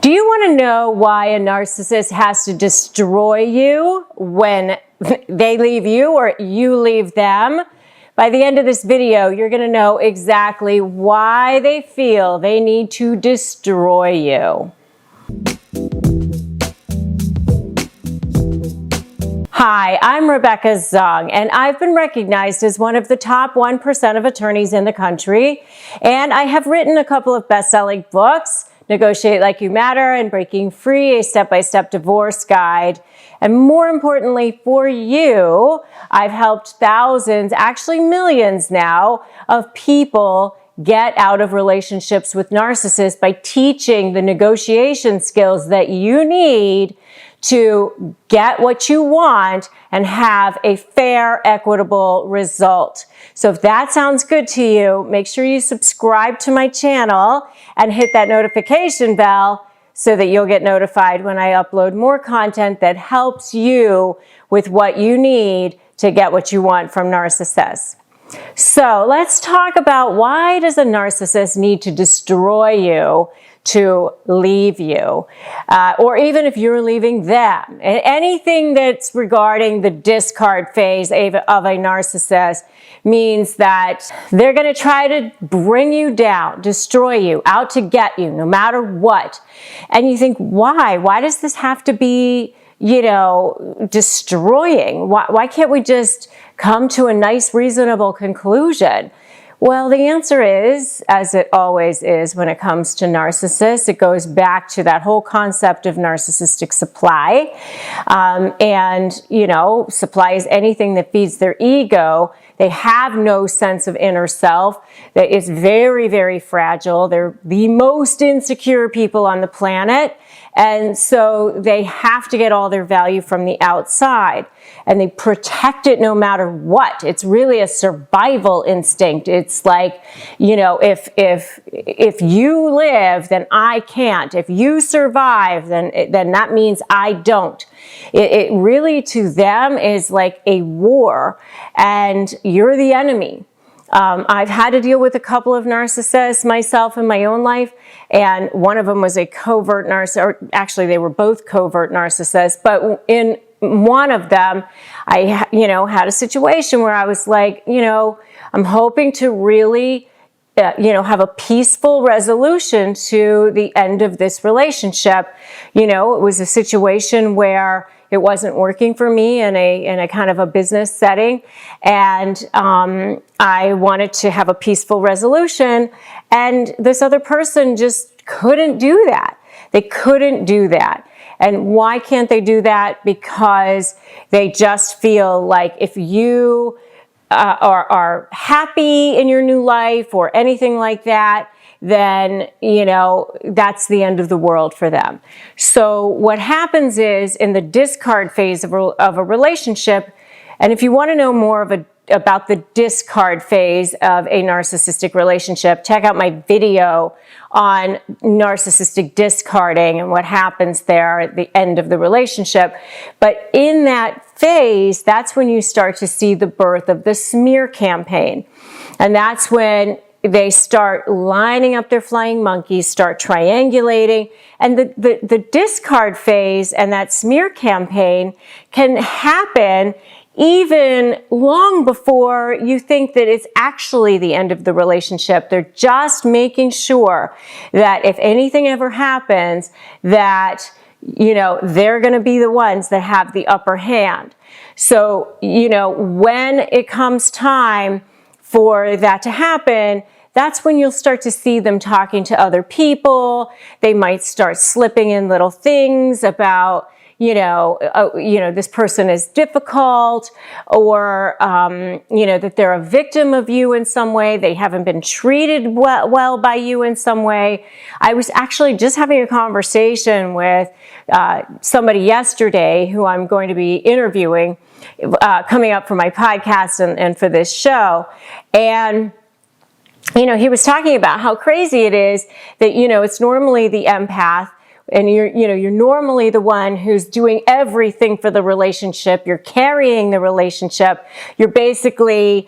Do you want to know why a narcissist has to destroy you when they leave you or you leave them? By the end of this video, you're going to know exactly why they feel they need to destroy you. Hi, I'm Rebecca Zung, and I've been recognized as one of the top 1% of attorneys in the country, and I have written a couple of best-selling books, Negotiate Like You Matter and Breaking Free, a step-by-step divorce guide. And more importantly for you, I've helped thousands, actually millions now, of people get out of relationships with narcissists by teaching the negotiation skills that you need to get what you want and have a fair, equitable result. So if that sounds good to you, make sure you subscribe to my channel and hit that notification bell so that you'll get notified when I upload more content that helps you with what you need to get what you want from narcissists. So let's talk about, why does a narcissist need to destroy you to leave you, or even if you're leaving them. Anything that's regarding the discard phase of a narcissist means that they're going to try to bring you down, destroy you, out to get you, no matter what. And you think, why? Why does this have to be, destroying? Why can't we just come to a nice, reasonable conclusion? Well, the answer is, as it always is when it comes to narcissists, it goes back to that whole concept of narcissistic supply. Supply is anything that feeds their ego. They have no sense of inner self. That is very, very fragile. They're the most insecure people on the planet. And so they have to get all their value from the outside, and they protect it no matter what. It's really a survival instinct. It's like, if you live, then I can't. If you survive, then that means I don't. It really, to them, is like a war, and you're the enemy. I've had to deal with a couple of narcissists myself in my own life, and one of them was a covert narcissist, or actually they were both covert narcissists, but in one of them, I had a situation where I was like, I'm hoping to really have a peaceful resolution to the end of this relationship. It was a situation where it wasn't working for me in a kind of a business setting, and I wanted to have a peaceful resolution, and this other person just couldn't do that. They couldn't do that. And why can't they do that? Because they just feel like if you are happy in your new life or anything like that, then, that's the end of the world for them. So what happens is, in the discard phase of a relationship, and if you want to know more about the discard phase of a narcissistic relationship, check out my video on narcissistic discarding and what happens there at the end of the relationship. But in that phase, that's when you start to see the birth of the smear campaign. And that's when they start lining up their flying monkeys, start triangulating, and the discard phase and that smear campaign can happen even long before you think that it's actually the end of the relationship. They're just making sure that if anything ever happens, that they're going to be the ones that have the upper hand. So, when it comes time for that to happen, that's when you'll start to see them talking to other people. They might start slipping in little things about, this person is difficult, or, that they're a victim of you in some way. They haven't been treated well by you in some way. I was actually just having a conversation with somebody yesterday who I'm going to be interviewing, coming up for my podcast and for this show. And he was talking about how crazy it is that, it's normally the empath, and you're normally the one who's doing everything for the relationship. You're carrying the relationship. You're basically,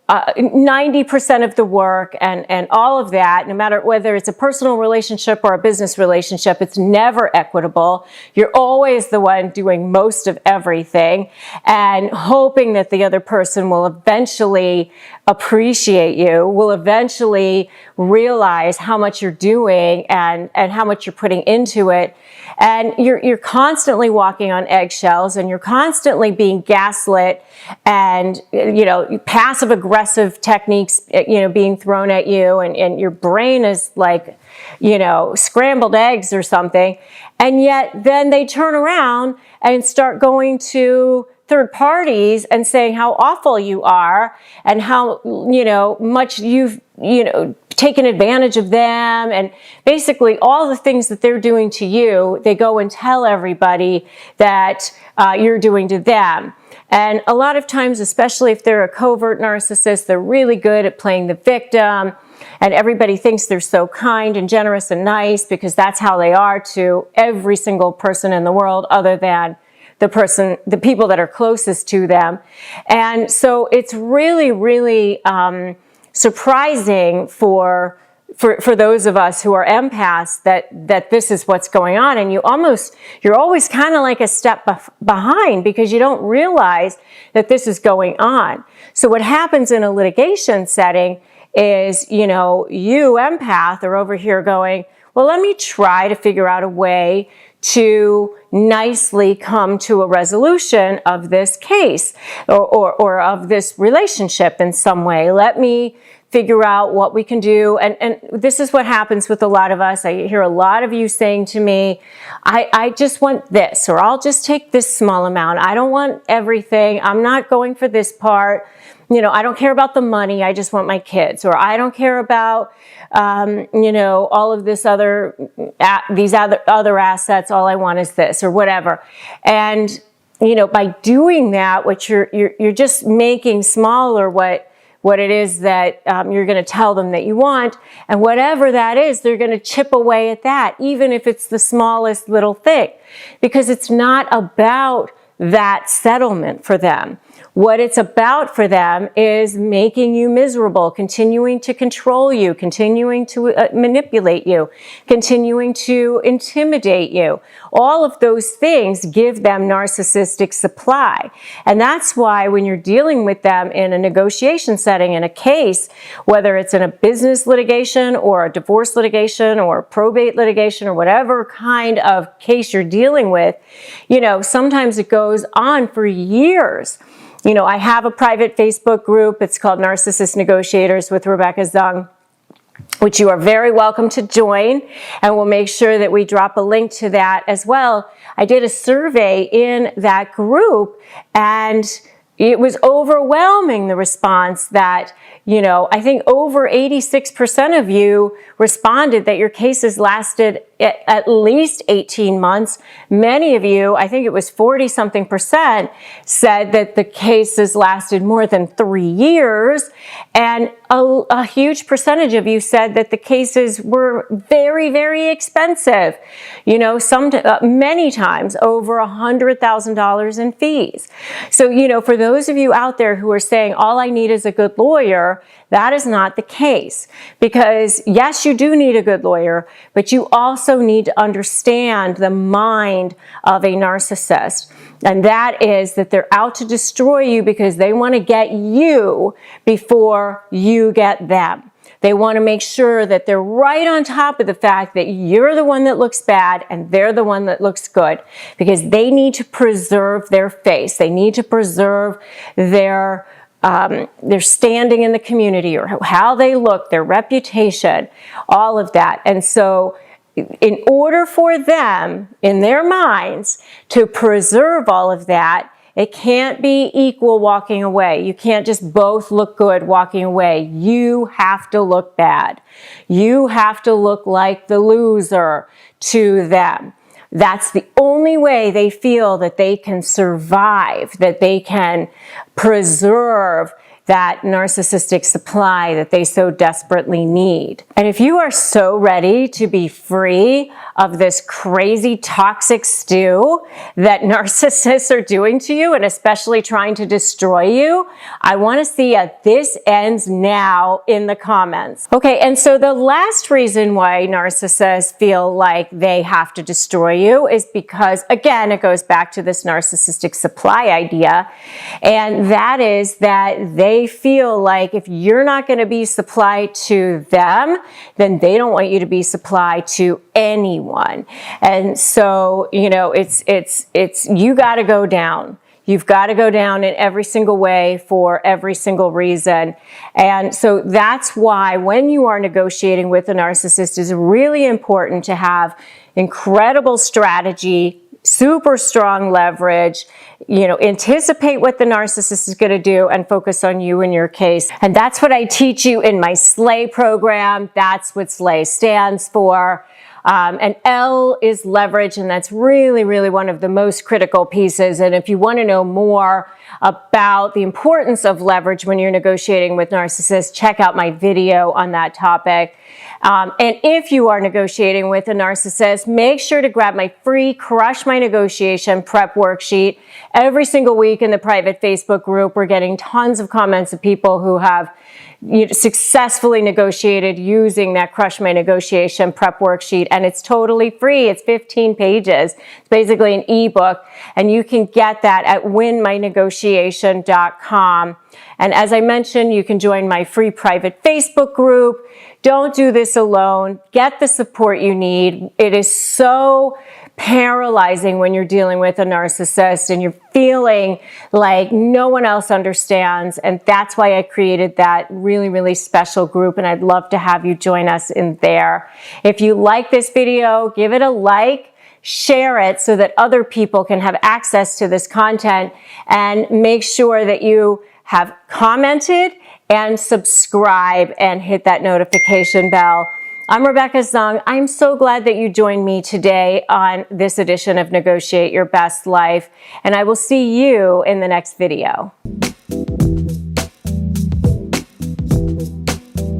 90% of the work and all of that, no matter whether it's a personal relationship or a business relationship, it's never equitable. You're always the one doing most of everything and hoping that the other person will eventually appreciate you, will eventually realize how much you're doing and how much you're putting into it. And you're constantly walking on eggshells, and you're constantly being gaslit, and passive aggressive techniques being thrown at you, and your brain is like scrambled eggs or something. And yet then they turn around and start going to third parties and saying how awful you are and how much you've taken advantage of them, and basically all the things that they're doing to you, they go and tell everybody that you're doing to them. And a lot of times, especially if they're a covert narcissist, they're really good at playing the victim, and everybody thinks they're so kind and generous and nice because that's how they are to every single person in the world other than the people that are closest to them. And so it's really, really surprising for those of us who are empaths that this is what's going on, and you're always kind of like a step behind because you don't realize that this is going on. So what happens in a litigation setting is, you empath are over here going, well, let me try to figure out a way to nicely come to a resolution of this case or of this relationship in some way. Let me figure out what we can do. And this is what happens with a lot of us. I hear a lot of you saying to me, I just want this, or I'll just take this small amount. I don't want everything. I'm not going for this part. I don't care about the money. I just want my kids. Or I don't care about, all of this these other assets. All I want is this, or whatever. And, by doing that, what you're just making smaller what it is that you're going to tell them that you want. And whatever that is, they're going to chip away at that, even if it's the smallest little thing, because it's not about that settlement for them. What it's about for them is making you miserable, continuing to control you, continuing to manipulate you, continuing to intimidate you. All of those things give them narcissistic supply. And that's why when you're dealing with them in a negotiation setting, in a case, whether it's in a business litigation or a divorce litigation or probate litigation or whatever kind of case you're dealing with, sometimes it goes on for years. I have a private Facebook group. It's called Narcissist Negotiators with Rebecca Zung, which you are very welcome to join. And we'll make sure that we drop a link to that as well. I did a survey in that group, and it was overwhelming, the response that, I think over 86% of you responded that your cases lasted at least 18 months. Many of you, I think it was 40-something%, said that the cases lasted more than 3 years. And a huge percentage of you said that the cases were very, very expensive. Many times over $100,000 in fees. So, for those of you out there who are saying, all I need is a good lawyer, that is not the case. Because yes, you do need a good lawyer, but you also need to understand the mind of a narcissist. And that is that they're out to destroy you because they want to get you before you get them. They want to make sure that they're right on top of the fact that you're the one that looks bad and they're the one that looks good, because they need to preserve their face. They need to preserve their standing in the community, or how they look, their reputation, all of that. And so in order for them, in their minds, to preserve all of that, it can't be equal walking away. You can't just both look good walking away. You have to look bad. You have to look like the loser to them. That's the only way they feel that they can survive, that they can preserve that narcissistic supply that they so desperately need. And if you are so ready to be free of this crazy toxic stew that narcissists are doing to you, and especially trying to destroy you, I want to see a "this ends now" in the comments. Okay, and so the last reason why narcissists feel like they have to destroy you is because, again, it goes back to this narcissistic supply idea, and that is that they feel like if you're not going to be supplied to them, then they don't want you to be supplied to anyone. And so, you know, it's you got to go down. You've got to go down in every single way for every single reason. And so that's why when you are negotiating with a narcissist, it's really important to have incredible strategy, super strong leverage, you know, anticipate what the narcissist is going to do and focus on you and your case. And that's what I teach you in my SLAY program. That's what SLAY stands for. And L is leverage, and that's really, really one of the most critical pieces. And if you want to know more about the importance of leverage when you're negotiating with narcissists, check out my video on that topic. And if you are negotiating with a narcissist, make sure to grab my free Crush My Negotiation prep worksheet. Every single week in the private Facebook group, we're getting tons of comments of people who have successfully negotiated using that Crush My Negotiation prep worksheet, and it's totally free. It's 15 pages. It's basically an ebook, and you can get that at winmynegotiation.com. And as I mentioned, you can join my free private Facebook group. Don't do this alone. Get the support you need. It is so paralyzing when you're dealing with a narcissist and you're feeling like no one else understands. And that's why I created that really, really special group. And I'd love to have you join us in there. If you like this video, give it a like, share it so that other people can have access to this content, and make sure that you have commented and subscribe and hit that notification bell. I'm Rebecca Zung. I'm so glad that you joined me today on this edition of Negotiate Your Best Life, and I will see you in the next video.